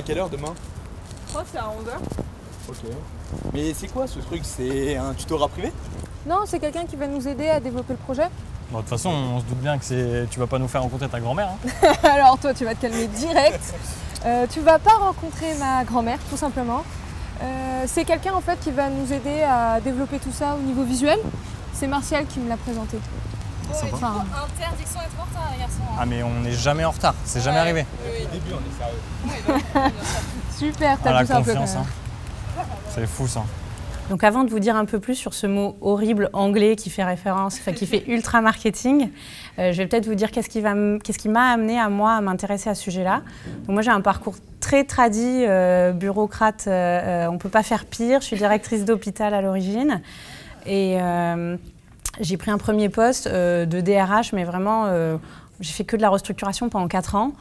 à quelle heure demain? Je crois que c'est à 11 h. Ok. Mais c'est quoi ce truc? C'est un tutorat privé? Non, c'est quelqu'un qui va nous aider à développer le projet. Bon, de toute façon, on se doute bien que tu vas pas nous faire rencontrer ta grand-mère. Hein. Alors toi, tu vas te calmer direct. Tu vas pas rencontrer ma grand-mère, tout simplement. C'est quelqu'un en fait qui va nous aider à développer tout ça au niveau visuel. C'est Martial qui me l'a présenté. Enfin, interdiction d'être en retard, les garçons. Ah mais on n'est jamais en retard, c'est jamais arrivé. Au début, on est sérieux. Super, Ah, t'as la vu ça un peu quand confiance, même. hein. C'est fou ça. Donc avant de vous dire un peu plus sur ce mot horrible anglais qui fait référence, enfin qui fait ultra marketing, je vais peut-être vous dire qu'est-ce qui m'a amené à moi à m'intéresser à ce sujet-là. Donc moi j'ai un parcours très tradi, bureaucrate, on peut pas faire pire. Je suis directrice d'hôpital à l'origine et j'ai pris un premier poste de DRH, mais vraiment j'ai fait que de la restructuration pendant 4 ans,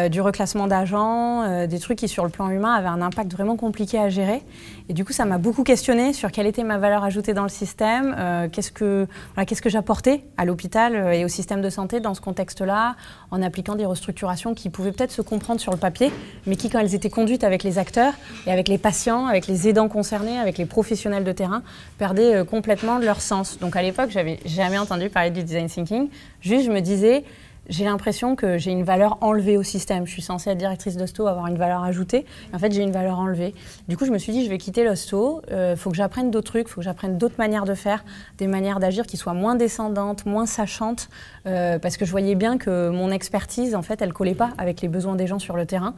du reclassement d'agents, des trucs qui sur le plan humain avaient un impact vraiment compliqué à gérer. Et du coup, ça m'a beaucoup questionnée sur quelle était ma valeur ajoutée dans le système, qu'est-ce que j'apportais à l'hôpital et au système de santé dans ce contexte-là, en appliquant des restructurations qui pouvaient peut-être se comprendre sur le papier, mais qui, quand elles étaient conduites avec les acteurs et avec les patients, avec les aidants concernés, avec les professionnels de terrain, perdaient complètement leur sens. Donc à l'époque, j'avais jamais entendu parler du design thinking. Juste, je me disais, j'ai l'impression que j'ai une valeur enlevée au système. Je suis censée être directrice d'hosto, avoir une valeur ajoutée. Et en fait, j'ai une valeur enlevée. Du coup, je me suis dit, je vais quitter l'hosto. Faut que j'apprenne d'autres trucs, faut que j'apprenne d'autres manières de faire, des manières d'agir qui soient moins descendantes, moins sachantes, parce que je voyais bien que mon expertise, en fait, elle collait pas avec les besoins des gens sur le terrain.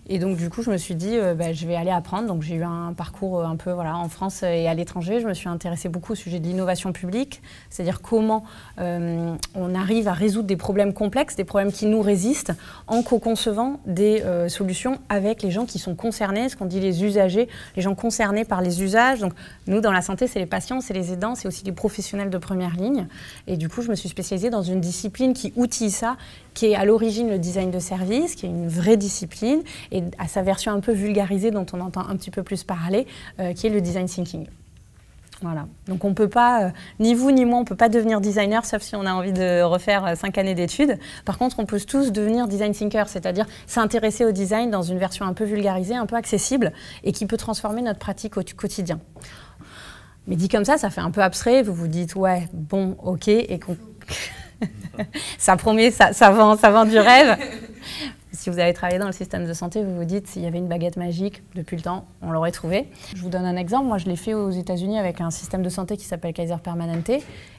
Et donc, du coup, je me suis dit, je vais aller apprendre. Donc, j'ai eu un parcours un peu en France et à l'étranger. Je me suis intéressée beaucoup au sujet de l'innovation publique, c'est-à-dire comment on arrive à résoudre des problèmes complexes, des problèmes qui nous résistent, en co-concevant des solutions avec les gens qui sont concernés, ce qu'on dit les usagers, les gens concernés par les usages. Donc, nous, dans la santé, c'est les patients, c'est les aidants, c'est aussi les professionnels de première ligne. Et du coup, je me suis spécialisée dans une discipline qui outille ça, qui est à l'origine le design de service, qui est une vraie discipline, et à sa version un peu vulgarisée, dont on entend un petit peu plus parler, qui est le design thinking. Voilà. Donc on ne peut pas, ni vous ni moi, on ne peut pas devenir designer, sauf si on a envie de refaire 5 années d'études. Par contre, on peut tous devenir design thinker, c'est-à-dire s'intéresser au design dans une version un peu vulgarisée, un peu accessible, et qui peut transformer notre pratique au quotidien. Mais dit comme ça fait un peu abstrait, vous vous dites, ouais, bon, ok, et qu'on... ça promet, ça vend du rêve. Si vous avez travaillé dans le système de santé, vous vous dites, s'il y avait une baguette magique, depuis le temps, on l'aurait trouvée. Je vous donne un exemple. Moi, je l'ai fait aux États-Unis avec un système de santé qui s'appelle Kaiser Permanente.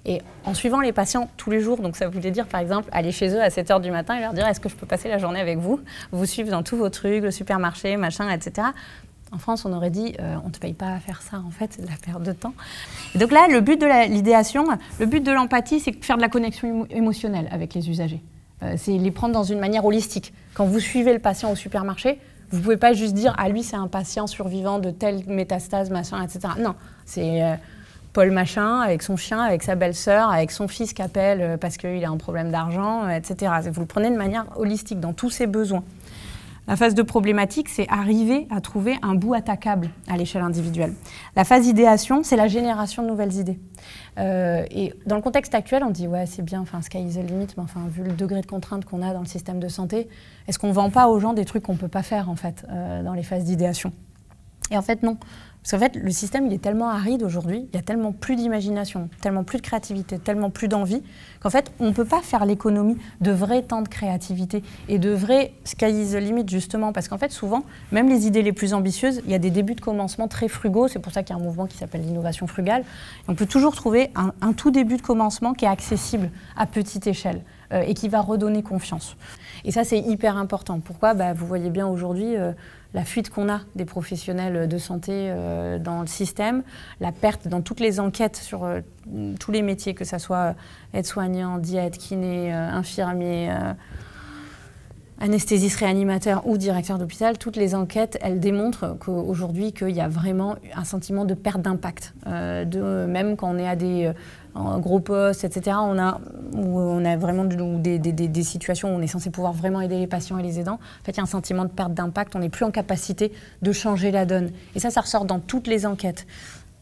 Et en suivant les patients tous les jours, donc ça voulait dire, par exemple, aller chez eux à 7 h du matin et leur dire, est-ce que je peux passer la journée avec vous? Vous suivre dans tous vos trucs, le supermarché, machin, etc. En France, on aurait dit, on ne te paye pas à faire ça, en fait, c'est de la perte de temps. Et donc là, le but de l'idéation, le but de l'empathie, c'est de faire de la connexion émotionnelle avec les usagers. C'est les prendre dans une manière holistique. Quand vous suivez le patient au supermarché, vous ne pouvez pas juste dire « Ah, lui, c'est un patient survivant de telle métastase, machin, etc. » Non, c'est Paul machin, avec son chien, avec sa belle-sœur, avec son fils qui appelle parce qu'il a un problème d'argent, etc. Vous le prenez de manière holistique, dans tous ses besoins. La phase de problématique, c'est arriver à trouver un bout attaquable à l'échelle individuelle. La phase idéation, c'est la génération de nouvelles idées. Et dans le contexte actuel, on dit « ouais, c'est bien, sky is the limit », mais vu le degré de contrainte qu'on a dans le système de santé, est-ce qu'on ne vend pas aux gens des trucs qu'on ne peut pas faire, en fait, dans les phases d'idéation? Et en fait, non. Parce qu'en fait, le système, il est tellement aride aujourd'hui, il y a tellement plus d'imagination, tellement plus de créativité, tellement plus d'envie, qu'en fait, on ne peut pas faire l'économie de vrais temps de créativité et de vrais sky is the limit, justement. Parce qu'en fait, souvent, même les idées les plus ambitieuses, il y a des débuts de commencement très frugaux. C'est pour ça qu'il y a un mouvement qui s'appelle l'innovation frugale. Et on peut toujours trouver un tout début de commencement qui est accessible à petite échelle et qui va redonner confiance. Et ça, c'est hyper important. Pourquoi? Vous voyez bien aujourd'hui la fuite qu'on a des professionnels de santé dans le système, la perte dans toutes les enquêtes sur tous les métiers, que ce soit aide-soignant, diète, kiné, infirmier, anesthésiste, réanimateur ou directeur d'hôpital, toutes les enquêtes, elles démontrent qu'aujourd'hui, qu'il y a vraiment un sentiment de perte d'impact. Même quand on est à des gros postes, etc., on a vraiment des situations où on est censé pouvoir vraiment aider les patients et les aidants. En fait, il y a un sentiment de perte d'impact, on n'est plus en capacité de changer la donne. Et ça ressort dans toutes les enquêtes.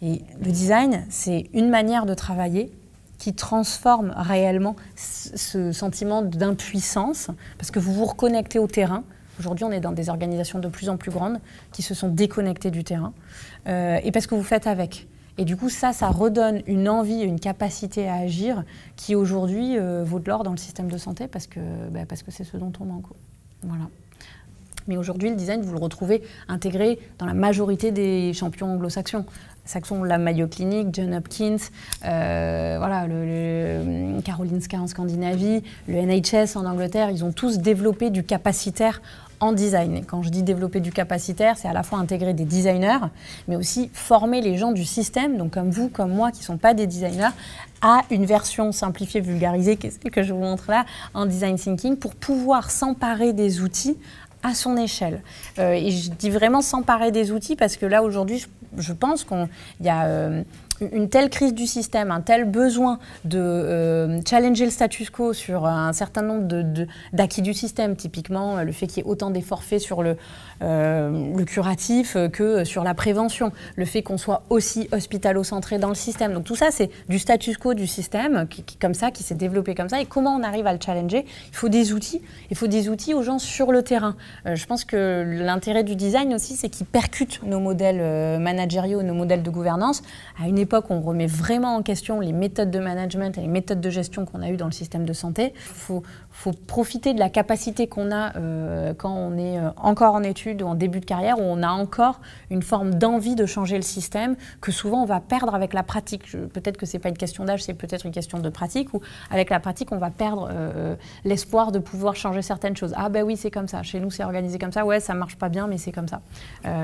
Et le design, c'est une manière de travailler qui transforme réellement ce sentiment d'impuissance, parce que vous vous reconnectez au terrain, qu'aujourd'hui, on est dans des organisations de plus en plus grandes qui se sont déconnectées du terrain, et parce que vous faites avec. Et du coup, ça redonne une envie, une capacité à agir qui aujourd'hui vaut de l'or dans le système de santé parce que c'est ce dont on manque. Voilà. Mais aujourd'hui, le design, vous le retrouvez intégré dans la majorité des champions anglo-saxons. La Mayo Clinic, Johns Hopkins, voilà, le Karolinska en Scandinavie, le NHS en Angleterre, ils ont tous développé du capacitaire en design. Et quand je dis développer du capacitaire, c'est à la fois intégrer des designers, mais aussi former les gens du système, donc comme vous, comme moi, qui ne sont pas des designers, à une version simplifiée, vulgarisée, que je vous montre là, en design thinking, pour pouvoir s'emparer des outils à son échelle. Et je dis vraiment s'emparer des outils parce que là, aujourd'hui, je pense qu'il y a une telle crise du système, un tel besoin de challenger le status quo sur un certain nombre d'acquis du système, typiquement le fait qu'il y ait autant des forfaits sur le curatif que sur la prévention, le fait qu'on soit aussi hospitalo-centré dans le système. Donc tout ça, c'est du status quo du système qui s'est développé comme ça. Et comment on arrive à le challenger? Il faut des outils aux gens sur le terrain. Je pense que l'intérêt du design aussi, c'est qu'il percute nos modèles managériaux, nos modèles de gouvernance. À une époque, on remet vraiment en question les méthodes de management et les méthodes de gestion qu'on a eues dans le système de santé. Il faut profiter de la capacité qu'on a quand on est encore en études ou en début de carrière, où on a encore une forme d'envie de changer le système, que souvent on va perdre avec la pratique. Peut-être que ce n'est pas une question d'âge, c'est peut-être une question de pratique, où avec la pratique, on va perdre l'espoir de pouvoir changer certaines choses. Ah ben oui, c'est comme ça, chez nous c'est organisé comme ça, ouais, ça ne marche pas bien, mais c'est comme ça.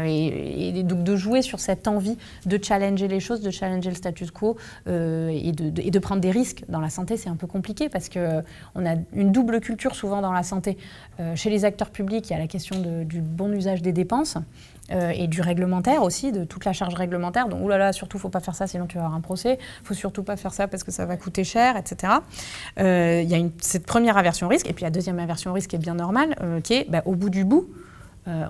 Et donc de jouer sur cette envie de challenger les choses, de challenger le status quo et de prendre des risques. Dans la santé, c'est un peu compliqué parce qu'on a une double culture souvent dans la santé. Chez les acteurs publics, il y a la question du bon usage des dépenses et du réglementaire aussi, de toute la charge réglementaire. Donc, oulala, surtout, il ne faut pas faire ça, sinon tu vas avoir un procès. Il ne faut surtout pas faire ça parce que ça va coûter cher, etc. Il y a cette première aversion risque. Et puis la deuxième aversion risque qui est bien normale, qui est au bout du bout,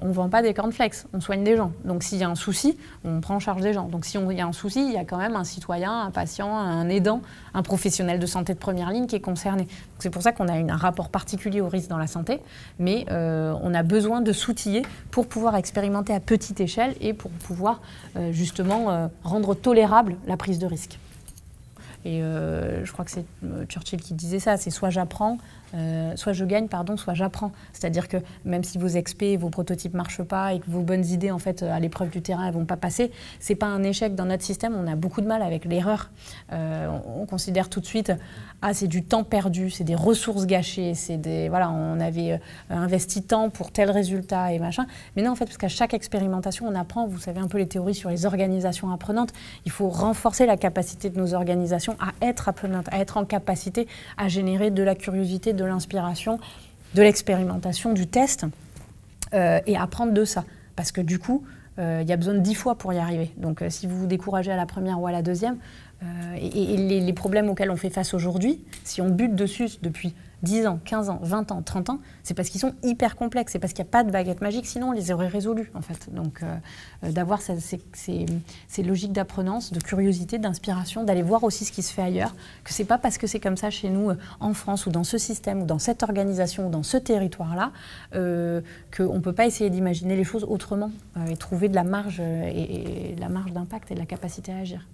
on ne vend pas des cornflakes, on soigne des gens. Donc s'il y a un souci, on prend en charge des gens. Donc s'il y a un souci, il y a quand même un citoyen, un patient, un aidant, un professionnel de santé de première ligne qui est concerné. C'est pour ça qu'on a un rapport particulier au risque dans la santé, mais on a besoin de s'outiller pour pouvoir expérimenter à petite échelle et pour pouvoir justement rendre tolérable la prise de risque. Et je crois que c'est Churchill qui disait ça, c'est soit j'apprends, soit je gagne, soit j'apprends. C'est-à-dire que même si vos experts, vos prototypes ne marchent pas et que vos bonnes idées, en fait, à l'épreuve du terrain, elles ne vont pas passer, ce n'est pas un échec. Dans notre système, on a beaucoup de mal avec l'erreur. On considère tout de suite, c'est du temps perdu, c'est des ressources gâchées, voilà, on avait investi tant pour tel résultat et machin. Mais non, en fait, parce qu'à chaque expérimentation, on apprend, vous savez un peu les théories sur les organisations apprenantes, il faut renforcer la capacité de nos organisations à être apprenantes, à être en capacité à générer de la curiosité, de l'inspiration, de l'expérimentation, du test, et apprendre de ça. Parce que du coup, il y a besoin de 10 fois pour y arriver. Donc si vous vous découragez à la première ou à la deuxième, et les problèmes auxquels on fait face aujourd'hui, si on bute dessus depuis 10 ans, 15 ans, 20 ans, 30 ans, c'est parce qu'ils sont hyper complexes, c'est parce qu'il n'y a pas de baguette magique, sinon on les aurait résolus en fait. Donc d'avoir ces logiques d'apprenance, de curiosité, d'inspiration, d'aller voir aussi ce qui se fait ailleurs, que c'est pas parce que c'est comme ça chez nous en France ou dans ce système ou dans cette organisation ou dans ce territoire-là qu'on ne peut pas essayer d'imaginer les choses autrement et trouver de la marge et la marge d'impact et de la capacité à agir.